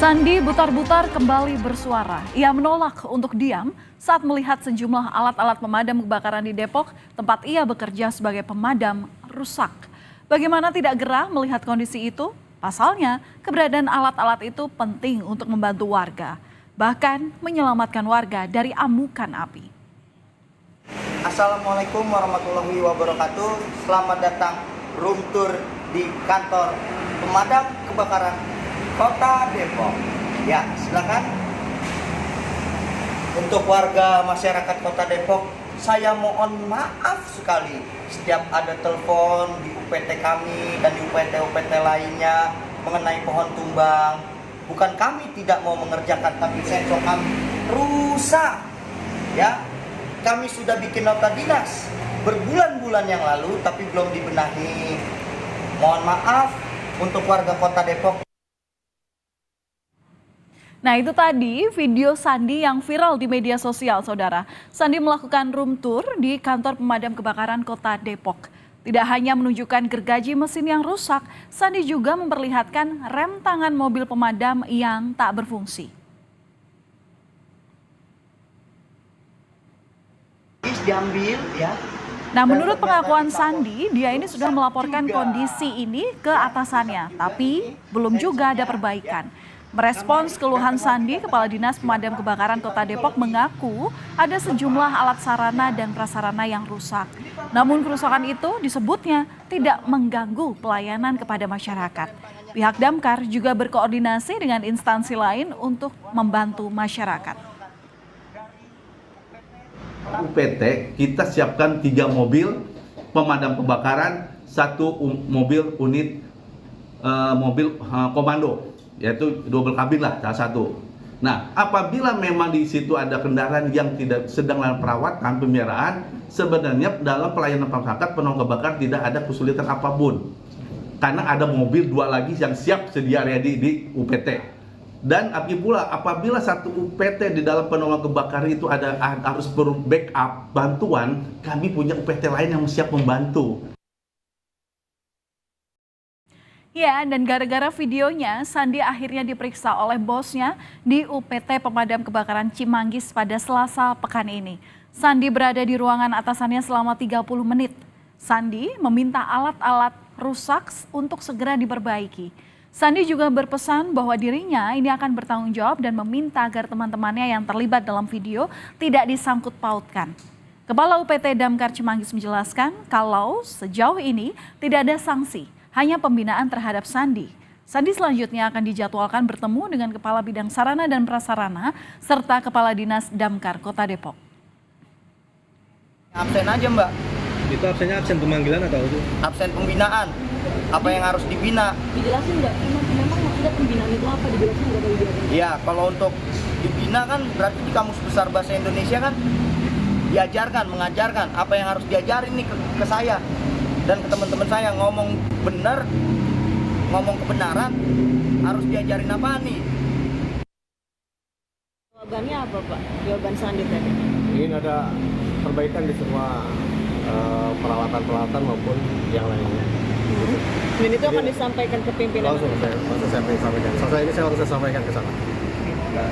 Sandi butar-butar kembali bersuara. Ia menolak untuk diam saat melihat sejumlah alat-alat pemadam kebakaran di Depok, tempat ia bekerja sebagai pemadam, rusak. Bagaimana tidak gerah melihat kondisi itu? Pasalnya, keberadaan alat-alat itu penting untuk membantu warga, bahkan menyelamatkan warga dari amukan api. Assalamualaikum warahmatullahi wabarakatuh. Selamat datang room tour di kantor pemadam kebakaran Kota Depok. Ya, silakan. Untuk warga masyarakat Kota Depok, saya mohon maaf sekali setiap ada telepon di UPT kami dan di UPT-UPT lainnya mengenai pohon tumbang. Bukan kami tidak mau mengerjakan, tapi sensor kami rusak. Ya, kami sudah bikin nota dinas berbulan-bulan yang lalu, tapi belum dibenahi. Mohon maaf untuk warga Kota Depok. Nah, itu tadi video Sandi yang viral di media sosial, saudara. Sandi melakukan room tour di kantor pemadam kebakaran Kota Depok. Tidak hanya menunjukkan gergaji mesin yang rusak, Sandi juga memperlihatkan rem tangan mobil pemadam yang tak berfungsi. Diambil, ya. Nah, menurut pengakuan Sandi, dia ini sudah melaporkan kondisi ini ke atasannya, tapi belum juga ada perbaikan. Merespons keluhan Sandi, Kepala Dinas Pemadam Kebakaran Kota Depok mengaku ada sejumlah alat sarana dan prasarana yang rusak. Namun kerusakan itu disebutnya tidak mengganggu pelayanan kepada masyarakat. Pihak Damkar juga berkoordinasi dengan instansi lain untuk membantu masyarakat. UPT kita siapkan 3 mobil pemadam kebakaran, 1 mobil unit mobil komando, yaitu double kabin lah salah satu. Nah, apabila memang di situ ada kendaraan yang tidak sedang dalam perawatan pemeliharaan, sebenarnya dalam pelayanan masyarakat penolong kebakaran tidak ada kesulitan apapun, karena ada mobil 2 lagi yang siap sedia ready di UPT. Dan apabila satu UPT di dalam penolong kebakaran itu harus perlu backup bantuan, kami punya UPT lain yang siap membantu. Ya, dan gara-gara videonya, Sandi akhirnya diperiksa oleh bosnya di UPT Pemadam Kebakaran Cimanggis pada Selasa pekan ini. Sandi berada di ruangan atasannya selama 30 menit. Sandi meminta alat-alat rusak untuk segera diperbaiki. Sandi juga berpesan bahwa dirinya ini akan bertanggung jawab dan meminta agar teman-temannya yang terlibat dalam video tidak disangkut pautkan. Kepala UPT Damkar Cimanggis menjelaskan kalau sejauh ini tidak ada sanksi, hanya pembinaan terhadap Sandi. Sandi selanjutnya akan dijadwalkan bertemu dengan Kepala Bidang Sarana dan Prasarana serta Kepala Dinas Damkar Kota Depok. Absen aja, Mbak. Itu absennya absen pemanggilan atau itu? Absen pembinaan. Apa yang harus dibina? Dijelasin nggak? Memang maksudnya pembinaan itu apa? Dijelasin nggak kalau dijelasin? Ya, kalau untuk dibina kan berarti di Kamus Besar Bahasa Indonesia kan diajarkan, mengajarkan apa yang harus diajarin nih ke saya dan ke teman-teman saya. Ngomong benar, ngomong kebenaran, harus diajarin apa nih? Jawabannya apa, Pak? Jawaban selanjutnya? Ingin ada perbaikan di semua peralatan-peralatan maupun yang lainnya. Dan itu akan disampaikan ke pimpinan? Langsung saya sampaikan. Selesai ini saya langsung sampaikan ke sana.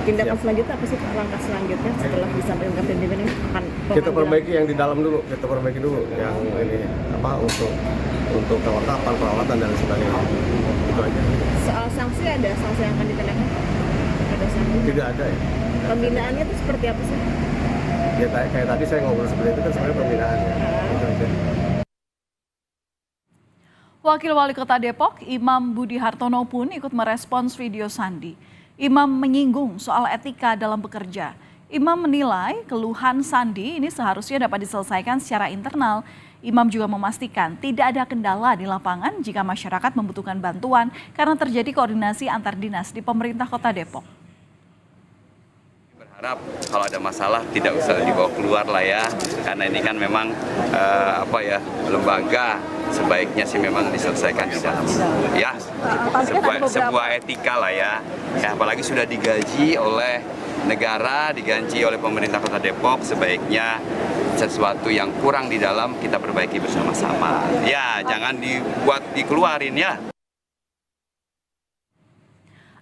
Tindakan selanjutnya apa sih, Pak? Langkah selanjutnya setelah disampaikan ke pimpinan ini akan Kita perbaiki yang di dalam dulu, kita perbaiki dulu yang ini apa untuk kelengkapan peralatan dan sebagainya. Itu aja. Soal sanksi, ada sanksi yang akan dikenakan? Ada sanksi? Tidak ada ya. Pembinaannya itu seperti apa sih? Ya kayak tadi saya ngobrol seperti itu kan sebenarnya pembinaan ya. Itu aja. Wakil Wali Kota Depok, Imam Budi Hartono pun ikut merespons video Sandi. Imam menyinggung soal etika dalam bekerja. Imam menilai keluhan Sandi ini seharusnya dapat diselesaikan secara internal. Imam juga memastikan tidak ada kendala di lapangan jika masyarakat membutuhkan bantuan karena terjadi koordinasi antar dinas di pemerintah Kota Depok. Harap kalau ada masalah tidak usah dibawa keluar lah ya, karena ini kan memang lembaga sebaiknya sih memang diselesaikan di dalam ya sebuah etika lah ya, apalagi sudah digaji oleh negara, digaji oleh pemerintah Kota Depok, sebaiknya sesuatu yang kurang di dalam kita perbaiki bersama-sama ya, jangan dikeluarin ya.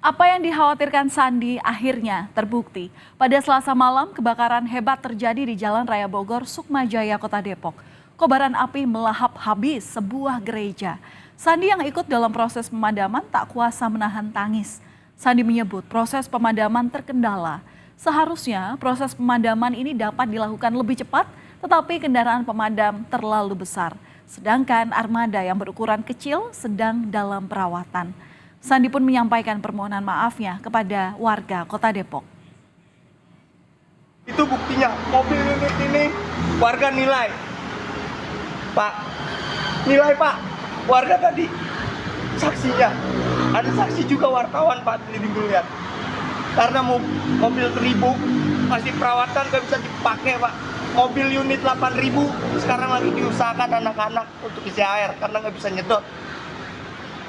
Apa yang dikhawatirkan Sandi akhirnya terbukti. Pada Selasa malam, kebakaran hebat terjadi di Jalan Raya Bogor, Sukmajaya, Kota Depok. Kobaran api melahap habis sebuah gereja. Sandi yang ikut dalam proses pemadaman tak kuasa menahan tangis. Sandi menyebut proses pemadaman terkendala. Seharusnya proses pemadaman ini dapat dilakukan lebih cepat, tetapi kendaraan pemadam terlalu besar. Sedangkan armada yang berukuran kecil sedang dalam perawatan. Sandi pun menyampaikan permohonan maafnya kepada warga Kota Depok. Itu buktinya, mobil unit ini warga nilai. Pak, nilai Pak, warga tadi saksinya. Ada saksi juga wartawan Pak, dulu lihat. Karena mobil 1000 masih perawatan gak bisa dipakai Pak. Mobil unit 8000 sekarang lagi diusahakan anak-anak untuk isi air karena nggak bisa nyedot.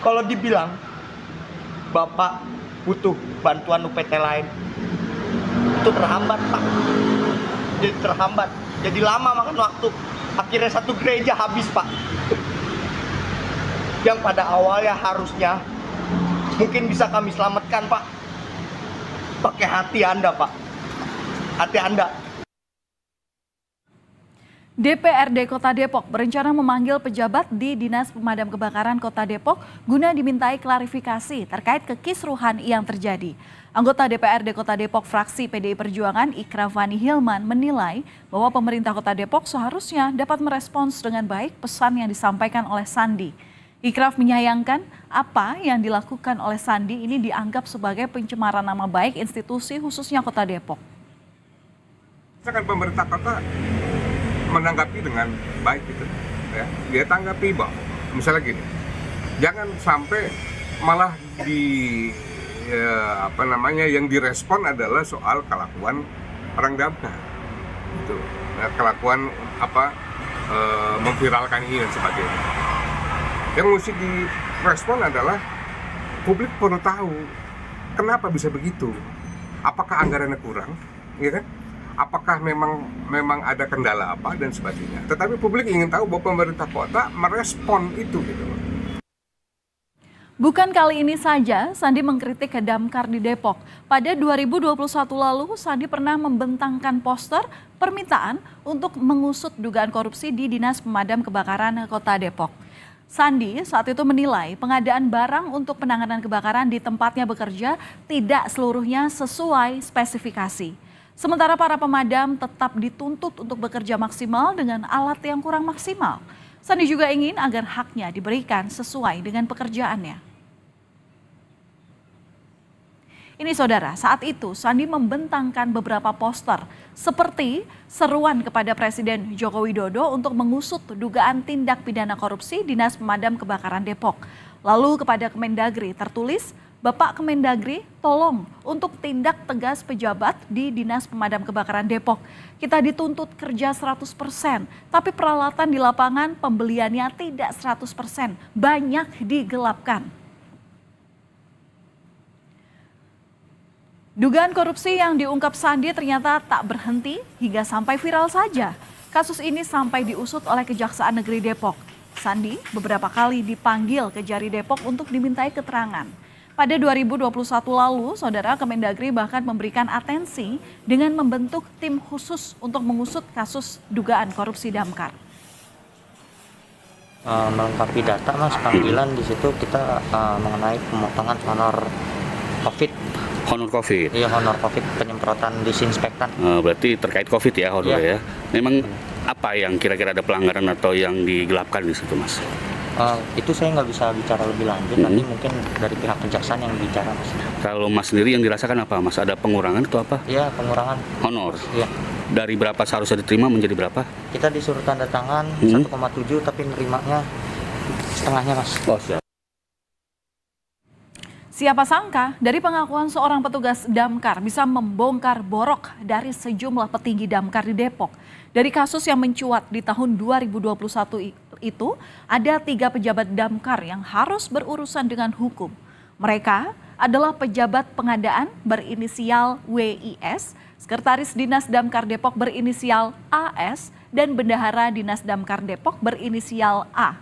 Kalau dibilang Bapak butuh bantuan UPT lain, itu terhambat Pak. Jadi terhambat, jadi lama makan waktu. Akhirnya satu gereja habis Pak. Yang pada awalnya harusnya mungkin bisa kami selamatkan Pak. Pakai hati Anda Pak, hati Anda. DPRD Kota Depok berencana memanggil pejabat di Dinas Pemadam Kebakaran Kota Depok guna dimintai klarifikasi terkait kekisruhan yang terjadi. Anggota DPRD Kota Depok fraksi PDI Perjuangan Ikravani Hilman menilai bahwa pemerintah Kota Depok seharusnya dapat merespons dengan baik pesan yang disampaikan oleh Sandi. Ikraf menyayangkan apa yang dilakukan oleh Sandi ini dianggap sebagai pencemaran nama baik institusi khususnya Kota Depok. Misalkan pemerintah kota menanggapi dengan baik gitu, ya. Dia tanggapi bahwa misalnya gini, jangan sampai malah yang direspon adalah soal kelakuan orang damkar, gitu. Nah, kelakuan memviralkan ini dan sebagainya. Yang mesti direspon adalah publik perlu tahu kenapa bisa begitu, apakah anggarannya kurang, ya kan? Apakah memang ada kendala apa dan sebagainya. Tetapi publik ingin tahu bahwa pemerintah kota merespon itu gitu loh. Bukan kali ini saja Sandi mengkritik Damkar di Depok. Pada 2021 lalu Sandi pernah membentangkan poster permintaan untuk mengusut dugaan korupsi di Dinas Pemadam Kebakaran Kota Depok. Sandi saat itu menilai pengadaan barang untuk penanganan kebakaran di tempatnya bekerja tidak seluruhnya sesuai spesifikasi. Sementara para pemadam tetap dituntut untuk bekerja maksimal dengan alat yang kurang maksimal. Sandi juga ingin agar haknya diberikan sesuai dengan pekerjaannya. Ini saudara, saat itu Sandi membentangkan beberapa poster seperti seruan kepada Presiden Joko Widodo untuk mengusut dugaan tindak pidana korupsi Dinas Pemadam Kebakaran Depok. Lalu kepada Kemendagri tertulis, Bapak Kemendagri, tolong untuk tindak tegas pejabat di Dinas Pemadam Kebakaran Depok. Kita dituntut kerja 100%, tapi peralatan di lapangan pembeliannya tidak 100%, banyak digelapkan. Dugaan korupsi yang diungkap Sandi ternyata tak berhenti hingga sampai viral saja. Kasus ini sampai diusut oleh Kejaksaan Negeri Depok. Sandi beberapa kali dipanggil ke Jari Depok untuk dimintai keterangan. Pada 2021 lalu, Saudara Kemendagri bahkan memberikan atensi dengan membentuk tim khusus untuk mengusut kasus dugaan korupsi Damkar. Melengkapi data Mas, panggilan di situ kita mengenai pemotongan honor COVID. Honor COVID? Iya, honor COVID, penyemprotan disinfektan. Berarti terkait COVID ya honor ya? Memang apa yang kira-kira ada pelanggaran atau yang digelapkan di situ Mas? Itu saya nggak bisa bicara lebih lanjut, nanti mungkin dari pihak kejaksaan yang bicara Mas. Kalau Mas sendiri yang dirasakan apa Mas? Ada pengurangan atau apa? Iya, pengurangan. Honor? Iya. Dari berapa seharusnya diterima menjadi berapa? Kita disuruh tanda tangan 1,7 tapi nerimanya setengahnya Mas. Oh, siap. Siapa sangka dari pengakuan seorang petugas Damkar bisa membongkar borok dari sejumlah petinggi Damkar di Depok. Dari kasus yang mencuat di tahun 2021 itu, ada 3 pejabat Damkar yang harus berurusan dengan hukum. Mereka adalah pejabat pengadaan berinisial WIS, Sekretaris Dinas Damkar Depok berinisial AS, dan Bendahara Dinas Damkar Depok berinisial A.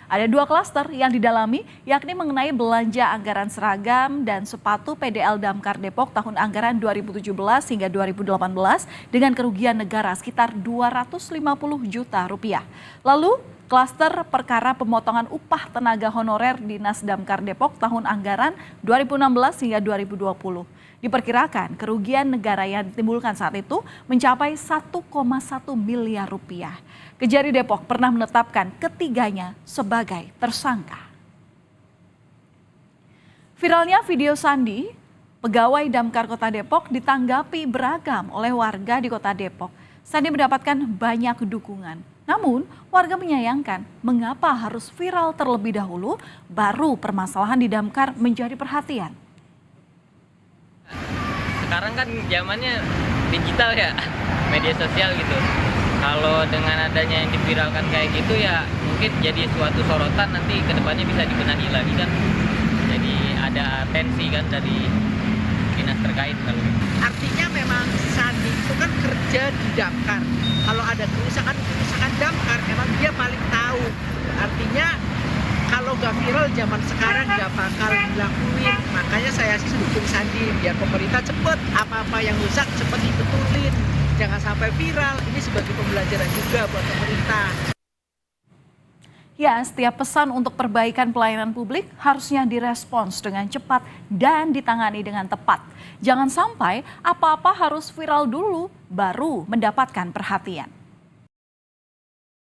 Ada 2 klaster yang didalami, yakni mengenai belanja anggaran seragam dan sepatu PDL Damkar Depok tahun anggaran 2017 hingga 2018 dengan kerugian negara sekitar 250 juta rupiah. Lalu, klaster perkara pemotongan upah tenaga honorer Dinas Damkar Depok tahun anggaran 2016 hingga 2020. Diperkirakan kerugian negara yang ditimbulkan saat itu mencapai 1,1 miliar rupiah. Kejari Depok pernah menetapkan ketiganya sebagai tersangka. Viralnya video Sandi, pegawai Damkar Kota Depok, ditanggapi beragam oleh warga di Kota Depok. Sandi mendapatkan banyak dukungan. Namun, warga menyayangkan mengapa harus viral terlebih dahulu baru permasalahan di Damkar menjadi perhatian. Sekarang kan zamannya digital ya, media sosial gitu. Kalau dengan adanya yang diviralkan kayak gitu ya mungkin jadi suatu sorotan, nanti kedepannya bisa dibenahi lagi kan. Jadi ada atensi kan dari dinas terkait kalau gitu. Artinya memang Sandi itu kan kerja di Damkar. Kalau ada kerusakan Damkar, memang dia paling tahu. Artinya kalau nggak viral zaman sekarang nggak bakal dilakuin. Makanya saya sih dukung Sandi biar pemerintah cepet apa-apa yang rusak cepet dibetulin. Jangan sampai viral. Ini sebagai pembelajaran juga buat pemerintah. Ya, setiap pesan untuk perbaikan pelayanan publik harusnya direspons dengan cepat dan ditangani dengan tepat. Jangan sampai apa-apa harus viral dulu baru mendapatkan perhatian.